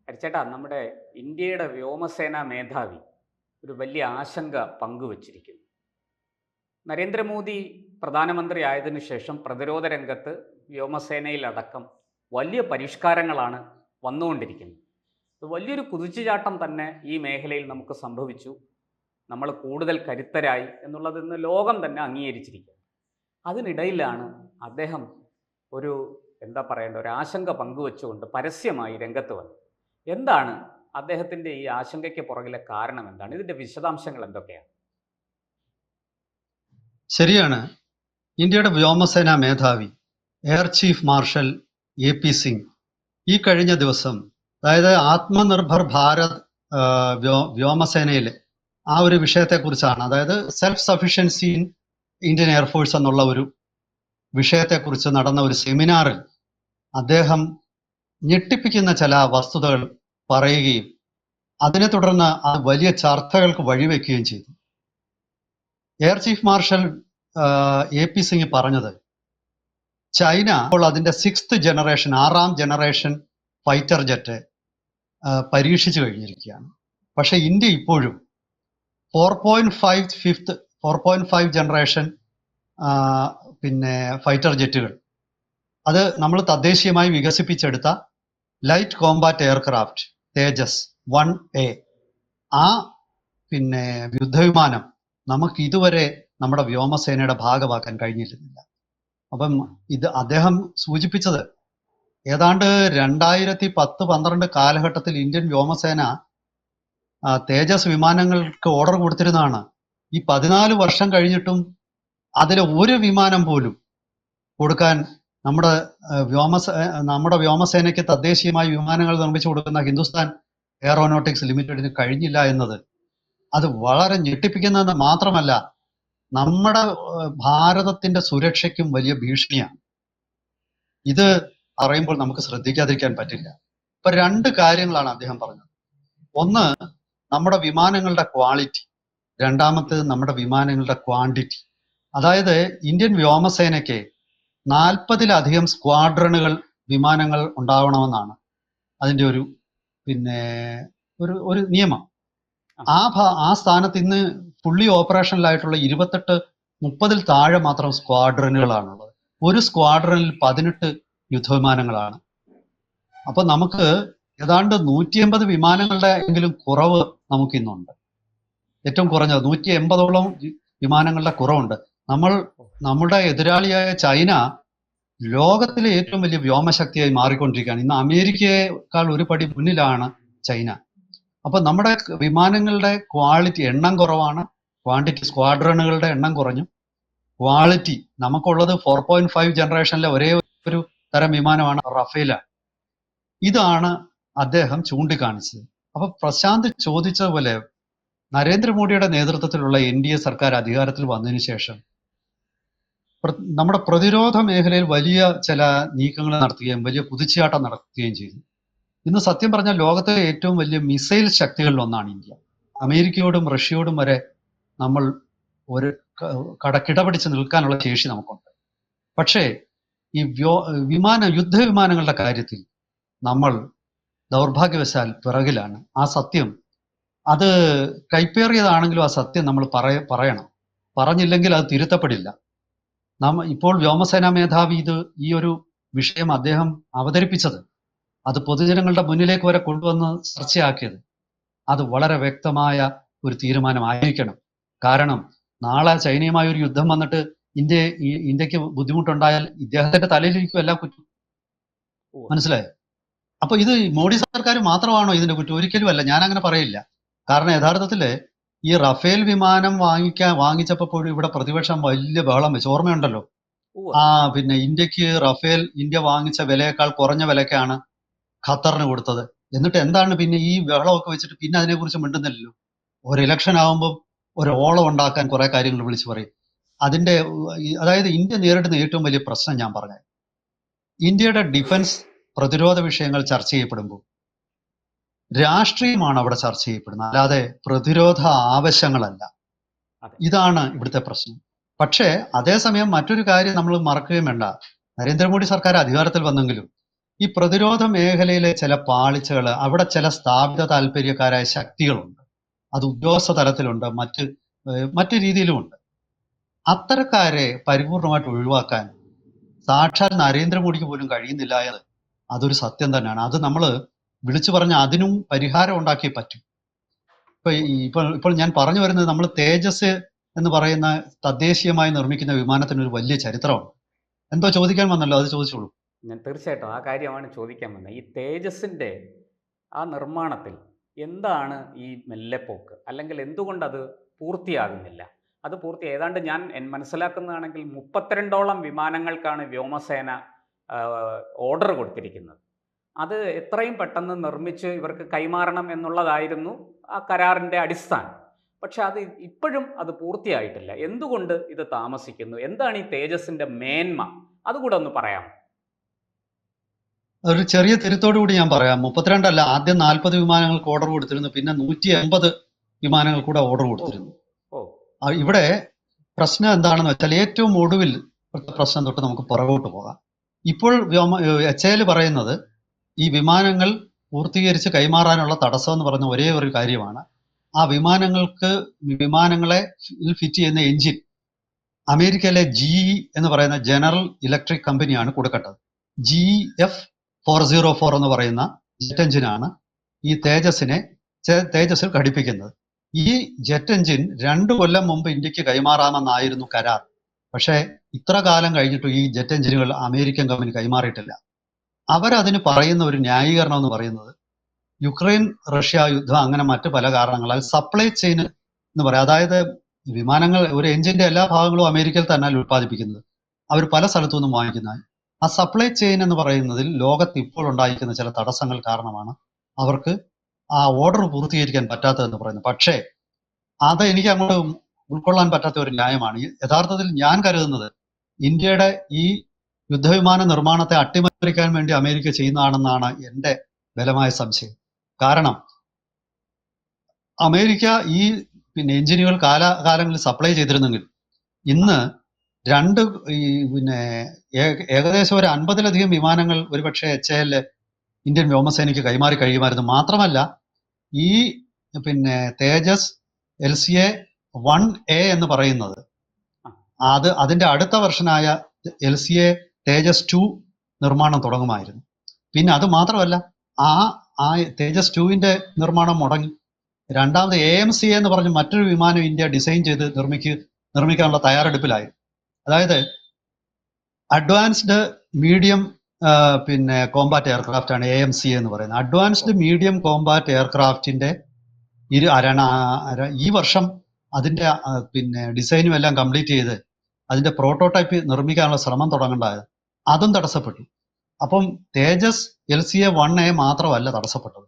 ഹരിച്ചേട്ടാ, നമ്മുടെ ഇന്ത്യയുടെ വ്യോമസേനാ മേധാവി ഒരു വലിയ ആശങ്ക പങ്കുവച്ചിരിക്കുന്നു. നരേന്ദ്രമോദി പ്രധാനമന്ത്രി ആയതിനു ശേഷം പ്രതിരോധ രംഗത്ത് വ്യോമസേനയിലടക്കം വലിയ പരിഷ്കാരങ്ങളാണ് വന്നുകൊണ്ടിരിക്കുന്നത്. ഇത് വലിയൊരു കുതിച്ചുചാട്ടം തന്നെ ഈ മേഖലയിൽ നമുക്ക് സംഭവിച്ചു. നമ്മൾ കൂടുതൽ കരുത്തരായി എന്നുള്ളത് ഇന്ന് ലോകം തന്നെ അംഗീകരിച്ചിരിക്കുക. അതിനിടയിലാണ് അദ്ദേഹം ഒരു എന്താ പറയേണ്ട ഒരു ആശങ്ക പങ്കുവെച്ചുകൊണ്ട് പരസ്യമായി രംഗത്ത് വന്നത്. എന്താണ് അദ്ദേഹത്തിൻ്റെ ഈ ആശങ്കയ്ക്ക് പുറകിലെ കാരണം? എന്താണ് ഇതിൻ്റെ വിശദാംശങ്ങൾ എന്തൊക്കെയാണ്? ശരിയാണ്. ഇന്ത്യയുടെ വ്യോമസേനാ മേധാവി air chief marshal A P. Singh ഈ കഴിഞ്ഞ ദിവസം, അതായത് ആത്മനിർഭർ ഭാരത് വ്യോമസേനയിലെ ആ ഒരു വിഷയത്തെക്കുറിച്ചാണ്, അതായത് self sufficiency in Indian air force എന്നുള്ള ഒരു വിഷയത്തെക്കുറിച്ച് നടന്ന ഒരു സെമിനാറിൽ അദ്ദേഹം ഞെട്ടിപ്പിക്കുന്ന ചില വസ്തുതകൾ പറയുകയും അതിനെ തുടർന്ന് അത് വലിയ ചർച്ചകൾക്ക് വഴിവെക്കുകയും ചെയ്തു. Air chief marshal A P. Singh പറഞ്ഞത്, ചൈന ഇപ്പോൾ അതിന്റെ 6th ജനറേഷൻ 6ാം ജനറേഷൻ ഫൈറ്റർ ജെറ്റ് പരീക്ഷിച്ചു കഴിഞ്ഞിരിക്കുകയാണ്. പക്ഷെ ഇന്ത്യ ഇപ്പോഴും 4.5 ജനറേഷൻ ഫൈറ്റർ ജെറ്റുകൾ, അത് നമ്മൾ തദ്ദേശീയമായി വികസിപ്പിച്ചെടുത്ത ലൈറ്റ് കോമ്പാറ്റ് എയർക്രാഫ്റ്റ് തേജസ് 1A ആ യുദ്ധവിമാനം നമുക്ക് ഇതുവരെ നമ്മുടെ വ്യോമസേനയുടെ ഭാഗമാക്കാൻ കഴിഞ്ഞിരുന്നില്ല. അപ്പം ഇത് അദ്ദേഹം സൂചിപ്പിച്ചത് ഏതാണ്ട് 2010-12 കാലഘട്ടത്തിൽ ഇന്ത്യൻ വ്യോമസേന തേജസ് വിമാനങ്ങൾക്ക് ഓർഡർ കൊടുത്തിരുന്നതാണ്. ഈ 14 വർഷം കഴിഞ്ഞിട്ടും അതിലെ ഒരു വിമാനം പോലും കൊടുക്കാൻ നമ്മുടെ വ്യോമസേനയ്ക്ക് തദ്ദേശീയമായി വിമാനങ്ങൾ നിർമ്മിച്ചു കൊടുക്കുന്ന ഹിന്ദുസ്ഥാൻ എയറോനോട്ടിക്സ് ലിമിറ്റഡിന് കഴിഞ്ഞില്ല എന്നത് അത് വളരെ ഞെട്ടിപ്പിക്കുന്നതെന്ന് മാത്രമല്ല, നമ്മുടെ ഭാരതത്തിന്റെ സുരക്ഷയ്ക്കും വലിയ ഭീഷണിയാണ്. ഇത് പറയുമ്പോൾ നമുക്ക് ശ്രദ്ധിക്കാതിരിക്കാൻ പറ്റില്ല. ഇപ്പൊ 2 കാര്യങ്ങളാണ് അദ്ദേഹം പറഞ്ഞത്. ഒന്ന്, നമ്മുടെ വിമാനങ്ങളുടെ ക്വാളിറ്റി. രണ്ടാമത്തേത് നമ്മുടെ വിമാനങ്ങളുടെ ക്വാണ്ടിറ്റി. അതായത് ഇന്ത്യൻ വ്യോമസേനയ്ക്ക് 40-ലധികം സ്ക്വാഡ്രണുകൾ വിമാനങ്ങൾ ഉണ്ടാവണമെന്നാണ് അതിന്റെ ഒരു ഒരു നിയമം. ആ സ്ഥാനത്ത് ഇന്ന് ഫുള്ളി ഓപ്പറേഷനിലായിട്ടുള്ള 28-30 താഴെ മാത്രം സ്ക്വാഡ്രണുകളാണുള്ളത്. ഒരു സ്ക്വാഡ്രണിൽ 18 യുദ്ധവിമാനങ്ങളാണ്. അപ്പൊ നമുക്ക് ഏതാണ്ട് 180 വിമാനങ്ങളുടെ എങ്കിലും കുറവ് നമുക്കിന്നുണ്ട്. ഏറ്റവും കുറഞ്ഞത് 180ഓളം വിമാനങ്ങളുടെ കുറവുണ്ട്. നമ്മുടെ എതിരാളിയായ ചൈന ലോകത്തിലെ ഏറ്റവും വലിയ വ്യോമശക്തിയായി മാറിക്കൊണ്ടിരിക്കുകയാണ്. ഇന്ന് അമേരിക്കയെക്കാൾ ഒരു പടി മുന്നിലാണ് ചൈന. അപ്പൊ നമ്മുടെ വിമാനങ്ങളുടെ ക്വാളിറ്റി, എണ്ണം കുറവാണ്, ക്വാണ്ടിറ്റി, സ്ക്വാഡ്രണുകളുടെ എണ്ണം കുറഞ്ഞു. ക്വാളിറ്റി നമുക്കുള്ളത് 4.5 ജനറേഷനിലെ ഒരേ ഒരു തരം വിമാനമാണ് റഫേൽ. ഇതാണ് അദ്ദേഹം ചൂണ്ടിക്കാണിച്ചത്. അപ്പൊ പ്രശാന്ത് ചോദിച്ചതുപോലെ നരേന്ദ്രമോദിയുടെ നേതൃത്വത്തിലുള്ള NDA സർക്കാർ അധികാരത്തിൽ വന്നതിന് ശേഷം നമ്മുടെ പ്രതിരോധ മേഖലയിൽ വലിയ ചില നീക്കങ്ങൾ നടത്തുകയും വലിയ കുതിച്ചുചാട്ടം നടത്തുകയും ചെയ്തു. ഇന്ന് സത്യം പറഞ്ഞാൽ ലോകത്തിലെ ഏറ്റവും വലിയ മിസൈൽ ശക്തികളിൽ ഒന്നാണ് ഇന്ത്യ. അമേരിക്കയോടും റഷ്യയോടും വരെ നമ്മൾ ഒരു കിടപിടിച്ച് നിൽക്കാനുള്ള ശേഷി നമുക്കുണ്ട്. പക്ഷേ ഈ യുദ്ധവിമാനങ്ങളുടെ കാര്യത്തിൽ നമ്മൾ ദൗർഭാഗ്യവശാൽ പിറകിലാണ്. ആ സത്യം അത് കൈപ്പേറിയതാണെങ്കിലും ആ സത്യം നമ്മൾ പറയണം. പറഞ്ഞില്ലെങ്കിൽ അത് തിരുത്തപ്പെടില്ല. ഇപ്പോൾ വ്യോമസേനാ മേധാവി ഈ ഒരു വിഷയം അദ്ദേഹം അവതരിപ്പിച്ചത്, അത് പൊതുജനങ്ങളുടെ മുന്നിലേക്ക് വരെ കൊണ്ടുവന്ന് ചർച്ചയാക്കിയത്, അത് വളരെ വ്യക്തമായ ഒരു തീരുമാനമായിരിക്കണം. കാരണം നാളെ ചൈനയുമായി ഒരു യുദ്ധം വന്നിട്ട് ഇന്ത്യക്ക് ബുദ്ധിമുട്ടുണ്ടായാൽ ഇദ്ദേഹത്തിന്റെ തലയിലിരിക്കും എല്ലാ കുറ്റം. മനസ്സിലായോ? അപ്പൊ ഇത് മോഡി സർക്കാർ മാത്രമാണോ ഇതിന്റെ കുറ്റം? ഒരിക്കലുമല്ല, ഞാൻ അങ്ങനെ പറയില്ല. കാരണം യഥാർത്ഥത്തില് ഈ റഫേൽ വിമാനം വാങ്ങിച്ചപ്പോൾ ഇവിടെ പ്രതിപക്ഷം വലിയ ബഹളം വെച്ചു, ഓർമ്മയുണ്ടല്ലോ? ഇന്ത്യക്ക് റഫേൽ ഇന്ത്യ വാങ്ങിച്ച വിലയേക്കാൾ കുറഞ്ഞ വിലക്കാണ് ഖത്തറിന് കൊടുത്തത്. എന്നിട്ട് എന്താണ് പിന്നെ ഈ ബഹളമൊക്കെ വെച്ചിട്ട് പിന്നെ അതിനെക്കുറിച്ച് മിണ്ടുന്നില്ലല്ലോ. ഒരു ഇലക്ഷൻ ആകുമ്പോൾ ഒരു ഓളം ഉണ്ടാക്കാൻ കുറെ കാര്യങ്ങൾ വിളിച്ചു പറയും. അതായത് ഇന്ത്യ നേരിടുന്ന ഏറ്റവും വലിയ പ്രശ്നം ഞാൻ പറഞ്ഞത്, ഇന്ത്യയുടെ ഡിഫൻസ് പ്രതിരോധ വിഷയങ്ങൾ ചർച്ച ചെയ്യപ്പെടുമ്പോൾ രാഷ്ട്രീയമാണ് അവിടെ ചർച്ച ചെയ്യപ്പെടുന്നത്, അല്ലാതെ പ്രതിരോധ ആവശ്യങ്ങളല്ല. ഇതാണ് ഇവിടുത്തെ പ്രശ്നം. പക്ഷേ അതേസമയം മറ്റൊരു കാര്യം നമ്മൾ മറക്കുകയും വേണ്ട. നരേന്ദ്രമോദി സർക്കാർ അധികാരത്തിൽ വന്നെങ്കിലും ഈ പ്രതിരോധ മേഖലയിലെ ചില പാളിച്ചകൾ, അവിടെ ചില സ്ഥാപിത താല്പര്യക്കാരായ ശക്തികളുണ്ട്. അത് ഉദ്യോഗസ്ഥ തലത്തിലുണ്ട്, മറ്റു രീതിയിലുമുണ്ട്. അത്തരക്കാരെ പരിപൂർണമായിട്ട് ഒഴിവാക്കാൻ സാക്ഷാൽ നരേന്ദ്രമോദിക്ക് പോലും കഴിയുന്നില്ല എന്ന് അതൊരു സത്യം തന്നെയാണ്. അത് നമ്മൾ വിളിച്ചു പറഞ്ഞ അതിനും പരിഹാരം ഉണ്ടാക്കിയേ പറ്റും. ഇപ്പോൾ ഞാൻ പറഞ്ഞു വരുന്നത്, നമ്മൾ തേജസ് എന്ന് പറയുന്ന തദ്ദേശീയമായി നിർമ്മിക്കുന്ന വിമാനത്തിന് ഒരു വലിയ ചരിത്രമാണ്. എന്തോ ചോദിക്കാൻ വന്നല്ലോ, അത് ചോദിച്ചോളൂ. ഞാൻ തീർച്ചയായിട്ടും ആ കാര്യമാണ് ചോദിക്കാൻ വന്നത്. ഈ തേജസിൻ്റെ ആ നിർമ്മാണത്തിൽ എന്താണ് ഈ മെല്ലെപ്പോക്ക്, അല്ലെങ്കിൽ എന്തുകൊണ്ടത് പൂർത്തിയാകുന്നില്ല? അത് ഏതാണ്ട് ഞാൻ മനസ്സിലാക്കുന്നതാണെങ്കിൽ 32ഓളം വിമാനങ്ങൾക്കാണ് വ്യോമസേന ഓർഡർ കൊടുത്തിരിക്കുന്നത്. അത് എത്രയും പെട്ടെന്ന് നിർമ്മിച്ച് ഇവർക്ക് കൈമാറണം എന്നുള്ളതായിരുന്നു ആ കരാറിൻ്റെ അടിസ്ഥാനം. പക്ഷെ അത് ഇപ്പോഴും അത് പൂർത്തിയായിട്ടില്ല. എന്തുകൊണ്ട് ഇത് താമസിക്കുന്നു? എന്താണ് ഈ തേജസിൻ്റെ മേന്മ? അതുകൂടെ ഒന്ന് പറയാമോ? ഒരു ചെറിയ തിരുത്തോടു കൂടി ഞാൻ പറയാം. 32 അല്ല, ആദ്യം 40 വിമാനങ്ങൾക്ക് ഓർഡർ കൊടുത്തിരുന്നു, പിന്നെ 180 വിമാനങ്ങൾ കൂടെ ഓർഡർ കൊടുത്തിരുന്നു. ഇവിടെ പ്രശ്നം എന്താണെന്ന് വെച്ചാൽ, ഏറ്റവും ഒടുവിൽ പ്രശ്നം തൊട്ട് നമുക്ക് പുറകോട്ട് പോകാം. ഇപ്പോൾ HAL പറയുന്നത് ഈ വിമാനങ്ങൾ പൂർത്തീകരിച്ച് കൈമാറാനുള്ള തടസ്സം എന്ന് പറഞ്ഞ ഒരേ ഒരു കാര്യമാണ്, ആ വിമാനങ്ങളെ ഫിറ്റ് ചെയ്യുന്ന എഞ്ചിൻ അമേരിക്കയിലെ GE എന്ന് പറയുന്ന ജനറൽ ഇലക്ട്രിക് കമ്പനിയാണ് കൊടുക്കേണ്ടത്. GF404 എന്ന് പറയുന്ന ജെറ്റ് എഞ്ചിനാണ് ഈ തേജസിൽ ഘടിപ്പിക്കുന്നത്. ഈ ജെറ്റ് എഞ്ചിൻ 2 കൊല്ലം മുമ്പ് ഇന്ത്യക്ക് കൈമാറാമെന്നായിരുന്നു കരാർ. പക്ഷേ ഇത്ര കാലം കഴിഞ്ഞിട്ടും ഈ ജെറ്റ് എഞ്ചിനുകൾ അമേരിക്കൻ കമ്പനി കൈമാറിയിട്ടില്ല. അവരതിന് പറയുന്ന ഒരു ന്യായീകരണം എന്ന് പറയുന്നത്, യുക്രൈൻ റഷ്യ യുദ്ധം, അങ്ങനെ മറ്റു പല കാരണങ്ങളാൽ സപ്ലൈ ചെയിൻ എന്ന് പറയാം. അതായത് വിമാനങ്ങൾ, ഒരു എഞ്ചിന്റെ എല്ലാ ഭാഗങ്ങളും അമേരിക്കയിൽ തന്നെയാണ് ഉത്പാദിപ്പിക്കുന്നത്, അവർ പല സ്ഥലത്തു നിന്നും വാങ്ങിക്കുന്നത്. ആ സപ്ലൈ ചെയിൻ എന്ന് പറയുന്നതിൽ ലോകത്ത് ഇപ്പോൾ ഉണ്ടായിരിക്കുന്ന ചില തടസ്സങ്ങൾ കാരണമാണ് അവർക്ക് ആ ഓർഡർ പൂർത്തീകരിക്കാൻ പറ്റാത്തതെന്ന് പറയുന്നത്. പക്ഷേ അത് എനിക്ക് അങ്ങോട്ട് ഉൾക്കൊള്ളാൻ പറ്റാത്ത ഒരു ന്യായമാണ്. യഥാർത്ഥത്തിൽ ഞാൻ കരുതുന്നത് ഇന്ത്യയുടെ ഈ യുദ്ധവിമാന നിർമ്മാണത്തെ അട്ടിമറിക്കാൻ വേണ്ടി അമേരിക്ക ചെയ്യുന്നതാണെന്നാണ് എൻ്റെ ബലമായ സംശയം. കാരണം അമേരിക്ക ഈ എഞ്ചിനുകൾ കാലാകാലങ്ങളിൽ സപ്ലൈ ചെയ്തിരുന്നെങ്കിൽ ഇന്ന് ഏകദേശം ഒരു 50-ലധികം വിമാനങ്ങൾ ഒരുപക്ഷെ HAL ഇന്ത്യൻ വ്യോമസേനയ്ക്ക് കൈമാറി കഴിയുമായിരുന്നു. മാത്രമല്ല, ഈ തേജസ് LCA 1A എന്ന് പറയുന്നത്, അതിന്റെ അടുത്ത വെർഷനായ LCA തേജസ് 2 നിർമ്മാണം തുടങ്ങുമായിരുന്നു. പിന്നെ അത് മാത്രമല്ല, ആ തേജസ് 2വിന്റെ നിർമ്മാണം മുടങ്ങി. രണ്ടാമത് AMCA എന്ന് പറഞ്ഞ് മറ്റൊരു വിമാനം ഇന്ത്യ ഡിസൈൻ ചെയ്ത് നിർമ്മിക്കാനുള്ള തയ്യാറെടുപ്പിലായി. അതായത് അഡ്വാൻസ്ഡ് മീഡിയം കോമ്പാറ്റ് എയർക്രാഫ്റ്റ് ആണ് AMCA എന്ന് പറയുന്നത്. അഡ്വാൻസ്ഡ് മീഡിയം കോമ്പാറ്റ് എയർക്രാഫ്റ്റിന്റെ ഈ വർഷം അതിന്റെ ഡിസൈനും എല്ലാം കംപ്ലീറ്റ് ചെയ്ത് അതിന്റെ പ്രോട്ടോടൈപ്പ് നിർമ്മിക്കാനുള്ള ശ്രമം തുടങ്ങേണ്ടത്, അതും തടസ്സപ്പെട്ടു. അപ്പം തേജസ് LCA 1A മാത്രമല്ല തടസ്സപ്പെട്ടത്,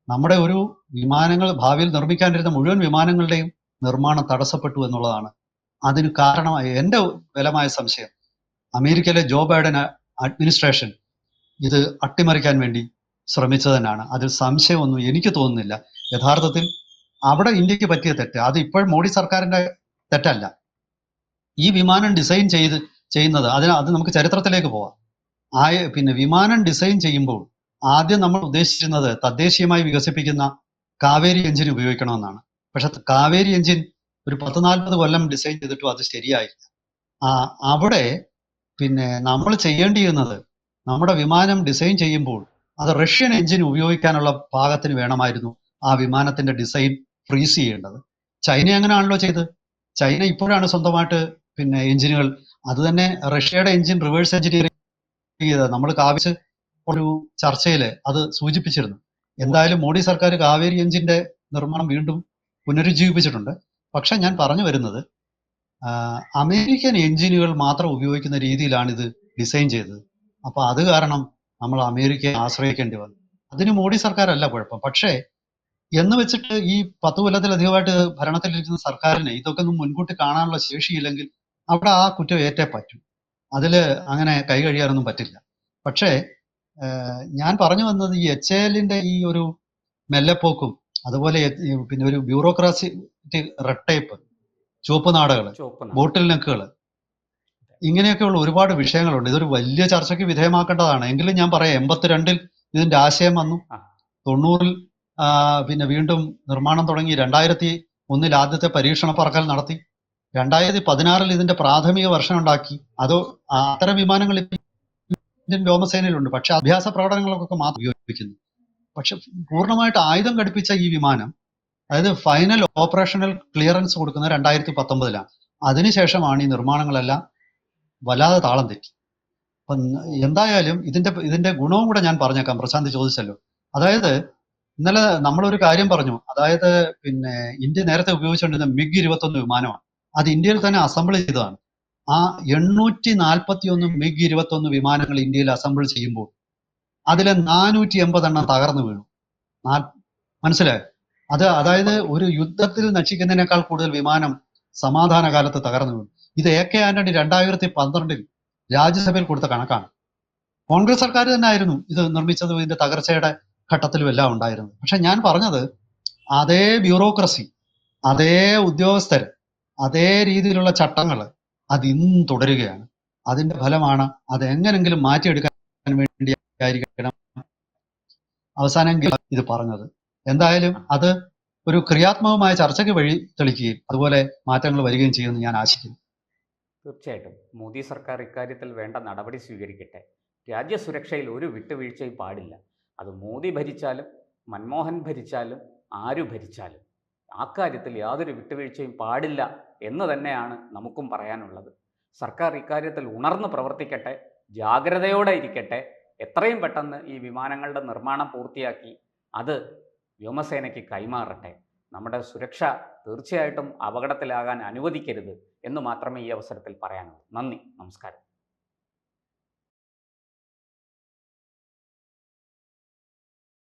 നമ്മുടെ ഒരു വിമാനങ്ങൾ ഭാവിയിൽ നിർമ്മിക്കാനിരുന്ന മുഴുവൻ വിമാനങ്ങളുടെയും നിർമ്മാണം തടസ്സപ്പെട്ടു എന്നുള്ളതാണ് അതിന് കാരണമായ എൻ്റെ ബലമായ സംശയം. അമേരിക്കയിലെ ജോ ബൈഡൻ അഡ്മിനിസ്ട്രേഷൻ ഇത് അട്ടിമറിക്കാൻ വേണ്ടി ശ്രമിച്ചത് തന്നെയാണ്. അതിൽ സംശയമൊന്നും എനിക്ക് തോന്നുന്നില്ല. യഥാർത്ഥത്തിൽ അവിടെ ഇന്ത്യക്ക് പറ്റിയ തെറ്റ്, അത് ഇപ്പോൾ മോഡി സർക്കാരിന്റെ തെറ്റല്ല. ഈ വിമാനം ഡിസൈൻ ചെയ്യുന്നത് അത് നമുക്ക് ചരിത്രത്തിലേക്ക് പോവാം. വിമാനം ഡിസൈൻ ചെയ്യുമ്പോൾ ആദ്യം നമ്മൾ ഉദ്ദേശിച്ചിരുന്നത് തദ്ദേശീയമായി വികസിപ്പിക്കുന്ന കാവേരി എഞ്ചിൻ ഉപയോഗിക്കണമെന്നാണ്. പക്ഷെ കാവേരി എഞ്ചിൻ ഒരു 10-40 കൊല്ലം ഡിസൈൻ ചെയ്തിട്ടും അത് ശരിയായില്ല. അവിടെ നമ്മൾ ചെയ്യേണ്ടിയിരുന്നത്, നമ്മുടെ വിമാനം ഡിസൈൻ ചെയ്യുമ്പോൾ അത് റഷ്യൻ എഞ്ചിൻ ഉപയോഗിക്കാനുള്ള പാകത്തിന് വേണമായിരുന്നു ആ വിമാനത്തിന്റെ ഡിസൈൻ ഫ്രീസ് ചെയ്യേണ്ടത്. ചൈന അങ്ങനെയാണല്ലോ ചെയ്തത്. ചൈന ഇപ്പോഴാണ് സ്വന്തമായിട്ട് എഞ്ചിനുകൾ, അത് തന്നെ റഷ്യയുടെ എഞ്ചിൻ റിവേഴ്സ് എഞ്ചിനീയറിംഗ് ചെയ്തത്. നമ്മൾ കാവിച്ച് ഒരു ചർച്ചയിൽ അത് സൂചിപ്പിച്ചിരുന്നു. എന്തായാലും മോഡി സർക്കാർ കാവേരി എഞ്ചിന്റെ നിർമ്മാണം വീണ്ടും പുനരുജ്ജീവിപ്പിച്ചിട്ടുണ്ട്. പക്ഷെ ഞാൻ പറഞ്ഞു വരുന്നത്, അമേരിക്കൻ എഞ്ചിനുകൾ മാത്രം ഉപയോഗിക്കുന്ന രീതിയിലാണ് ഇത് ഡിസൈൻ ചെയ്തത്. അപ്പൊ അത് കാരണം നമ്മൾ അമേരിക്കയെ ആശ്രയിക്കേണ്ടി വന്നു. അതിന് മോഡി സർക്കാരല്ല കുഴപ്പം. പക്ഷേ എന്ന് വെച്ചിട്ട് ഈ 10 കൊല്ലത്തിലധികമായിട്ട് ഭരണത്തിലിരിക്കുന്ന സർക്കാരിന് ഇതൊക്കെ ഒന്നും മുൻകൂട്ടി കാണാനുള്ള ശേഷിയില്ലെങ്കിൽ അവിടെ ആ കുറ്റം ഏറ്റേ പറ്റും. അതില് അങ്ങനെ കൈ കഴിയാനൊന്നും പറ്റില്ല. പക്ഷേ ഞാൻ പറഞ്ഞു വന്നത്, ഈ HALന്റെ ഈ ഒരു മെല്ലെപ്പോക്കും, അതുപോലെ ഒരു ബ്യൂറോക്രാസി റെഡ് ടേപ്പ്, ചുവപ്പ് നാടകള്, ബോട്ടിൽ നെക്കുകള്, ഇങ്ങനെയൊക്കെയുള്ള ഒരുപാട് വിഷയങ്ങളുണ്ട്. ഇതൊരു വലിയ ചർച്ചയ്ക്ക് വിധേയമാക്കേണ്ടതാണ്. എങ്കിലും ഞാൻ പറയാം, 82-ൽ ഇതിന്റെ ആശയം വന്നു, ആ 90-ൽ പിന്നെ വീണ്ടും നിർമ്മാണം തുടങ്ങി, 2001-ൽ ആദ്യത്തെ പരീക്ഷണ പറക്കൽ നടത്തി, 2016-ൽ ഇതിന്റെ പ്രാഥമിക വെർഷൻ ഉണ്ടാക്കി. അത് അത്തരം വിമാനങ്ങൾ ഇപ്പം ഇന്ത്യൻ വ്യോമസേനയിലുണ്ട്. പക്ഷെ അഭ്യാസ പ്രകടനങ്ങൾക്കൊക്കെ മാത്രം ഉപയോഗിക്കുന്നു. പക്ഷെ പൂർണ്ണമായിട്ട് ആയുധം ഘടിപ്പിച്ച ഈ വിമാനം, അതായത് ഫൈനൽ ഓപ്പറേഷണൽ ക്ലിയറൻസ് കൊടുക്കുന്നത് 2019-ലാണ്. അതിനുശേഷമാണ് ഈ നിർമ്മാണങ്ങളെല്ലാം വല്ലാതെ താളം തെറ്റി. അപ്പം എന്തായാലും ഇതിന്റെ ഗുണവും കൂടെ ഞാൻ പറഞ്ഞേക്കാം. പ്രശാന്ത് ചോദിച്ചല്ലോ, അതായത് ഇന്നലെ നമ്മളൊരു കാര്യം പറഞ്ഞു. അതായത് പിന്നെ ഇന്ത്യ നേരത്തെ ഉപയോഗിച്ചുകൊണ്ടിരുന്ന MiG-21 വിമാനമാണ്. അത് ഇന്ത്യയിൽ തന്നെ അസംബിൾ ചെയ്തതാണ്. ആ 841 MiG-21 വിമാനങ്ങൾ ഇന്ത്യയിൽ അസംബിൾ ചെയ്യുമ്പോൾ അതിലെ 480 എണ്ണം തകർന്നു വീണു. മനസ്സിലായോ? അതായത് ഒരു യുദ്ധത്തിൽ നശിക്കുന്നതിനേക്കാൾ കൂടുതൽ വിമാനം സമാധാന കാലത്ത് തകർന്നു വീണു. ഇത് AK ആന്റണി 2012-ൽ രാജ്യസഭയിൽ കൊടുത്ത കണക്കാണ്. കോൺഗ്രസ് സർക്കാർ തന്നെ ആയിരുന്നു ഇത് നിർമ്മിച്ചതും ഇതിന്റെ തകർച്ചയുടെ ഘട്ടത്തിലും എല്ലാം ഉണ്ടായിരുന്നത്. പക്ഷെ ഞാൻ പറഞ്ഞത്, അതേ ബ്യൂറോക്രസി, അതേ ഉദ്യോഗസ്ഥർ, അതേ രീതിയിലുള്ള ചട്ടങ്ങൾ അത് ഇന്നും തുടരുകയാണ്. അതിന്റെ ഫലമാണ് അത് എങ്ങനെങ്കിലും മാറ്റിയെടുക്കാൻ വേണ്ടി ആയിരിക്കണം അവസാനം ഇത് പറഞ്ഞത്. എന്തായാലും അത് ഒരു ക്രിയാത്മകമായ ചർച്ചയ്ക്ക് വഴി തെളിക്കുകയും അതുപോലെ മാറ്റങ്ങൾ വരികയും ചെയ്യുമെന്ന് ഞാൻ ആശിക്കുന്നു. തീർച്ചയായിട്ടും മോദി സർക്കാർ ഇക്കാര്യത്തിൽ വേണ്ട നടപടി സ്വീകരിക്കട്ടെ. രാജ്യസുരക്ഷയിൽ ഒരു വിട്ടുവീഴ്ചയും പാടില്ല. അത് മോദി ഭരിച്ചാലും മൻമോഹൻ ഭരിച്ചാലും ആര് ഭരിച്ചാലും ആ കാര്യത്തിൽ യാതൊരു വിട്ടുവീഴ്ചയും പാടില്ല എന്ന് തന്നെയാണ് നമുക്കും പറയാനുള്ളത്. സർക്കാർ ഇക്കാര്യത്തിൽ ഉണർന്ന് പ്രവർത്തിക്കട്ടെ, ജാഗ്രതയോടെ ഇരിക്കട്ടെ. എത്രയും പെട്ടെന്ന് ഈ വിമാനങ്ങളുടെ നിർമ്മാണം പൂർത്തിയാക്കി അത് വ്യോമസേനയ്ക്ക് കൈമാറട്ടെ. നമ്മുടെ സുരക്ഷ തീർച്ചയായിട്ടും അപകടത്തിലാകാൻ അനുവദിക്കരുത് എന്ന് മാത്രമേ ഈ അവസരത്തിൽ പറയാനുള്ളൂ. നന്ദി, നമസ്കാരം.